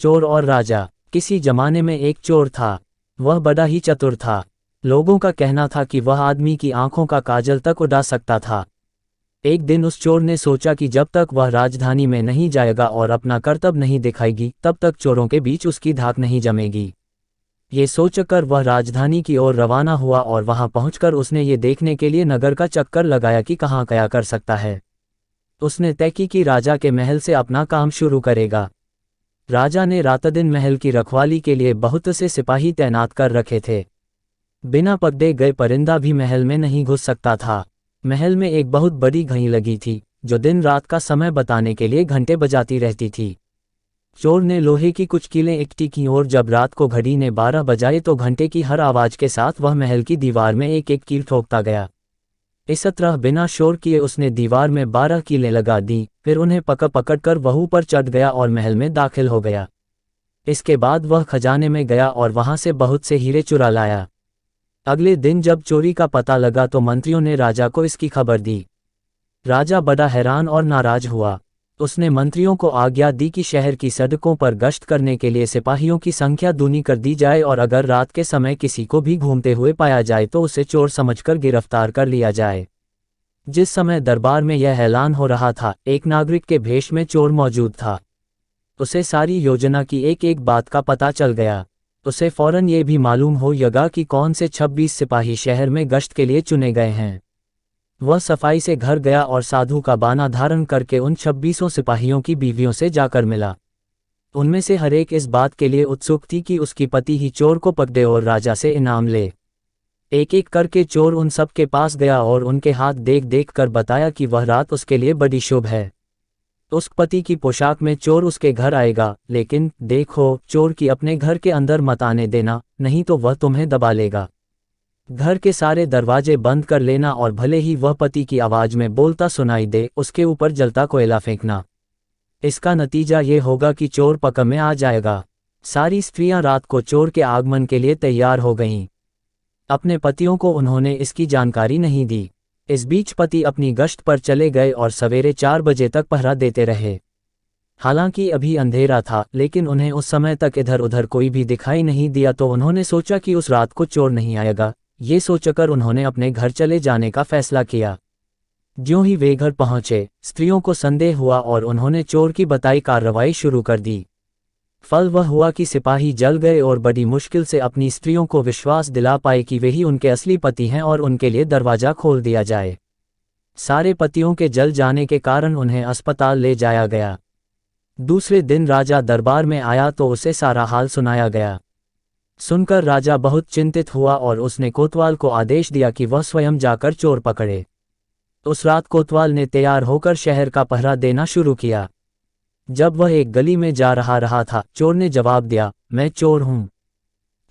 चोर और राजा। किसी जमाने में एक चोर था। वह बड़ा ही चतुर था। लोगों का कहना था कि वह आदमी की आंखों का काजल तक उड़ा सकता था। एक दिन उस चोर ने सोचा कि जब तक वह राजधानी में नहीं जाएगा और अपना करतब नहीं दिखाएगी तब तक चोरों के बीच उसकी धाक नहीं जमेगी। ये सोचकर वह राजधानी की ओर रवाना हुआ और वहां पहुंचकर उसने ये देखने के लिए नगर का चक्कर लगाया कि कहाँ क्या कर सकता है। उसने तय की कि राजा के महल से अपना काम शुरू करेगा। राजा ने रात दिन महल की रखवाली के लिए बहुत से सिपाही तैनात कर रखे थे। बिना पकड़े गए परिंदा भी महल में नहीं घुस सकता था। महल में एक बहुत बड़ी घड़ी लगी थी जो दिन रात का समय बताने के लिए घंटे बजाती रहती थी। चोर ने लोहे की कुछ कीलें इकट्ठी की और जब रात को घड़ी ने 12 बजाए तो घंटे की हर आवाज के साथ वह महल की दीवार में एक एक कील ठोकता गया। इस तरह बिना शोर किए उसने दीवार में 12 कीलें लगा दी, फिर उन्हें पकड़ कर वह ऊपर चढ़ गया और महल में दाखिल हो गया। इसके बाद वह खजाने में गया और वहां से बहुत से हीरे चुरा लाया। अगले दिन जब चोरी का पता लगा तो मंत्रियों ने राजा को इसकी खबर दी। राजा बड़ा हैरान और नाराज हुआ। उसने मंत्रियों को आज्ञा दी कि शहर की सड़कों पर गश्त करने के लिए सिपाहियों की संख्या दूनी कर दी जाए और अगर रात के समय किसी को भी घूमते हुए पाया जाए तो उसे चोर समझकर गिरफ्तार कर लिया जाए। जिस समय दरबार में यह ऐलान हो रहा था, एक नागरिक के भेष में चोर मौजूद था। उसे सारी योजना की एक एक बात का पता चल गया। उसे फौरन ये भी मालूम हो गया कि कौन से 26 सिपाही शहर में गश्त के लिए चुने गए हैं। वह सफाई से घर गया और साधु का बाना धारण करके उन 26 सिपाहियों की बीवियों से जाकर मिला। उनमें से हर एक इस बात के लिए उत्सुक थी कि उसकी पति ही चोर को पकड़े और राजा से इनाम ले। एक एक करके चोर उन सब के पास गया और उनके हाथ देख देख कर बताया कि वह रात उसके लिए बड़ी शुभ है। उस पति की पोशाक में चोर उसके घर आएगा, लेकिन देखो चोर की अपने घर के अंदर मत आने देना, नहीं तो वह तुम्हें दबा लेगा। घर के सारे दरवाजे बंद कर लेना और भले ही वह पति की आवाज में बोलता सुनाई दे उसके ऊपर जलता कोयला फेंकना। इसका नतीजा ये होगा कि चोर पकड़ में आ जाएगा। सारी स्त्रियां रात को चोर के आगमन के लिए तैयार हो गईं। अपने पतियों को उन्होंने इसकी जानकारी नहीं दी। इस बीच पति अपनी गश्त पर चले गए और सवेरे 4 बजे तक पहरा देते रहे। हालांकि अभी अंधेरा था, लेकिन उन्हें उस समय तक इधर उधर कोई भी दिखाई नहीं दिया तो उन्होंने सोचा कि उस रात को चोर नहीं आएगा। ये सोचकर उन्होंने अपने घर चले जाने का फैसला किया। ज्यों ही वे घर पहुंचे, स्त्रियों को संदेह हुआ और उन्होंने चोर की बताई कार्रवाई शुरू कर दी। फल वह हुआ कि सिपाही जल गए और बड़ी मुश्किल से अपनी स्त्रियों को विश्वास दिला पाए कि वे ही उनके असली पति हैं और उनके लिए दरवाजा खोल दिया जाए। सारे पतियों के जल जाने के कारण उन्हें अस्पताल ले जाया गया। दूसरे दिन राजा दरबार में आया तो उसे सारा हाल सुनाया गया। सुनकर राजा बहुत चिंतित हुआ और उसने कोतवाल को आदेश दिया कि वह स्वयं जाकर चोर पकड़े। उस रात कोतवाल ने तैयार होकर शहर का पहरा देना शुरू किया। जब वह एक गली में जा रहा था, चोर ने जवाब दिया, मैं चोर हूं।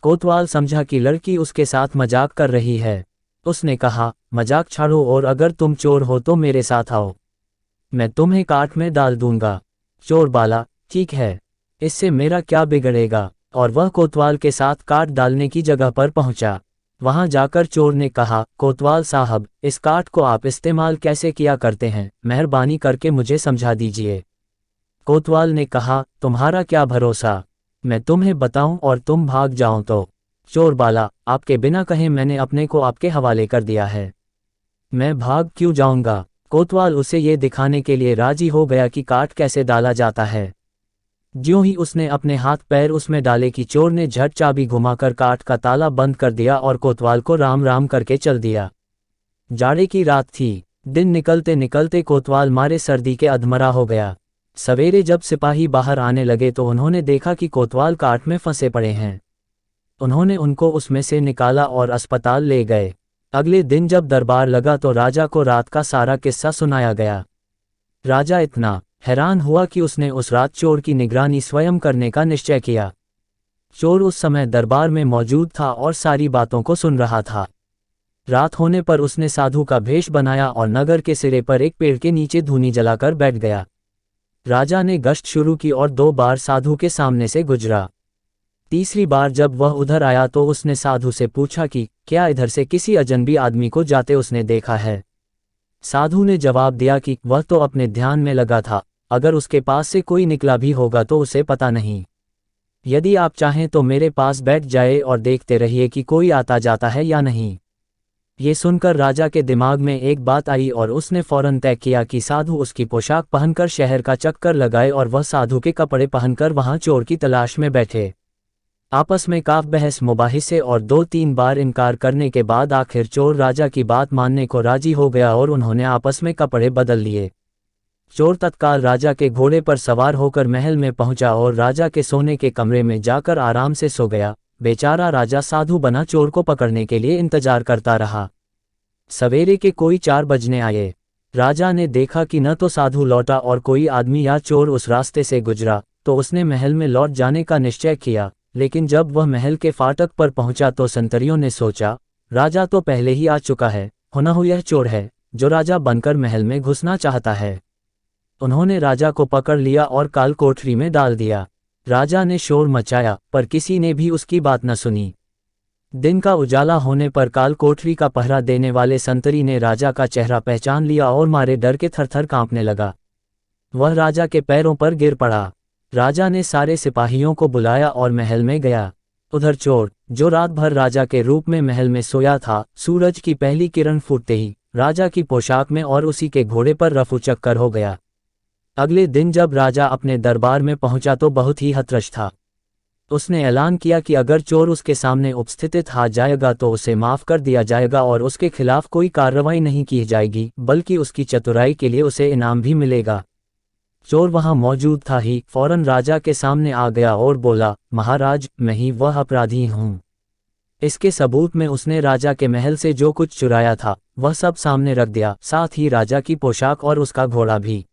कोतवाल समझा कि लड़की उसके साथ मजाक कर रही है। उसने कहा, मजाक छोड़ो और अगर तुम चोर हो तो मेरे साथ आओ, मैं तुम्हें काट में डाल दूंगा। चोर बोला, ठीक है, इससे मेरा क्या बिगड़ेगा। और वह कोतवाल के साथ काट डालने की जगह पर पहुंचा। वहां जाकर चोर ने कहा, कोतवाल साहब, इस काट को आप इस्तेमाल कैसे किया करते हैं, मेहरबानी करके मुझे समझा दीजिए। कोतवाल ने कहा, तुम्हारा क्या भरोसा, मैं तुम्हें बताऊं और तुम भाग जाओ तो। चोर बोला, आपके बिना कहे मैंने अपने को आपके हवाले कर दिया है, मैं भाग क्यों जाऊंगा। कोतवाल उसे ये दिखाने के लिए राजी हो गया कि काट कैसे डाला जाता है। ज्यों ही उसने अपने हाथ पैर उसमें डाले कि चोर ने झट चाबी घुमाकर काट का ताला बंद कर दिया और कोतवाल को राम राम करके चल दिया। जाड़े की रात थी। दिन निकलते निकलते कोतवाल मारे सर्दी के अधमरा हो गया। सवेरे जब सिपाही बाहर आने लगे तो उन्होंने देखा कि कोतवाल काट में फंसे पड़े हैं। उन्होंने उनको उसमें से निकाला और अस्पताल ले गए। अगले दिन जब दरबार लगा तो राजा को रात का सारा किस्सा सुनाया गया। राजा इतना हैरान हुआ कि उसने उस रात चोर की निगरानी स्वयं करने का निश्चय किया। चोर उस समय दरबार में मौजूद था और सारी बातों को सुन रहा था। रात होने पर उसने साधु का भेष बनाया और नगर के सिरे पर एक पेड़ के नीचे धूनी जलाकर बैठ गया। राजा ने गश्त शुरू की और 2 बार साधु के सामने से गुजरा। तीसरी बार जब वह उधर आया तो उसने साधु से पूछा कि क्या इधर से किसी अजनबी आदमी को जाते उसने देखा है। साधु ने जवाब दिया कि वह तो अपने ध्यान में लगा था, अगर उसके पास से कोई निकला भी होगा तो उसे पता नहीं। यदि आप चाहें तो मेरे पास बैठ जाए और देखते रहिए कि कोई आता जाता है या नहीं। ये सुनकर राजा के दिमाग में एक बात आई और उसने फौरन तय किया कि साधु उसकी पोशाक पहनकर शहर का चक्कर लगाए और वह साधु के कपड़े पहनकर वहां चोर की तलाश में बैठे। आपस में काफ बहस मुबाहिसे और 2-3 बार इनकार करने के बाद आखिर चोर राजा की बात मानने को राजी हो गया और उन्होंने आपस में कपड़े बदल लिए। चोर तत्काल राजा के घोड़े पर सवार होकर महल में पहुंचा और राजा के सोने के कमरे में जाकर आराम से सो गया। बेचारा राजा साधु बना चोर को पकड़ने के लिए इंतजार करता रहा। सवेरे के कोई 4 बजने आए। राजा ने देखा कि न तो साधु लौटा और कोई आदमी या चोर उस रास्ते से गुजरा, तो उसने महल में लौट जाने का निश्चय किया। लेकिन जब वह महल के फाटक पर पहुंचा तो संतरियों ने सोचा, राजा तो पहले ही आ चुका है, होना हो यह चोर है जो राजा बनकर महल में घुसना चाहता है। उन्होंने राजा को पकड़ लिया और काल कोठरी में डाल दिया। राजा ने शोर मचाया पर किसी ने भी उसकी बात न सुनी। दिन का उजाला होने पर काल कोठरी का पहरा देने वाले संतरी ने राजा का चेहरा पहचान लिया और मारे डर के थरथर कांपने लगा। वह राजा के पैरों पर गिर पड़ा। राजा ने सारे सिपाहियों को बुलाया और महल में गया। उधर चोर, जो रात भर राजा के रूप में महल में सोया था, सूरज की पहली किरण फूटते ही राजा की पोशाक में और उसी के घोड़े पर रफू चक्कर हो गया। अगले दिन जब राजा अपने दरबार में पहुंचा तो बहुत ही हतरश था। उसने ऐलान किया कि अगर चोर उसके सामने उपस्थित आ जाएगा तो उसे माफ कर दिया जाएगा और उसके खिलाफ कोई कार्रवाई नहीं की जाएगी, बल्कि उसकी चतुराई के लिए उसे इनाम भी मिलेगा। चोर वहां मौजूद था ही फौरन राजा के सामने आ गया और बोला, महाराज, मैं ही वह अपराधी हूं। इसके सबूत में उसने राजा के महल से जो कुछ चुराया था वह सब सामने रख दिया, साथ ही राजा की पोशाक और उसका घोड़ा भी।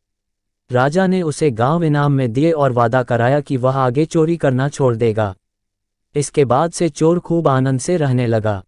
राजा ने उसे गांव इनाम में दिए और वादा कराया कि वह आगे चोरी करना छोड़ देगा। इसके बाद से चोर खूब आनंद से रहने लगा।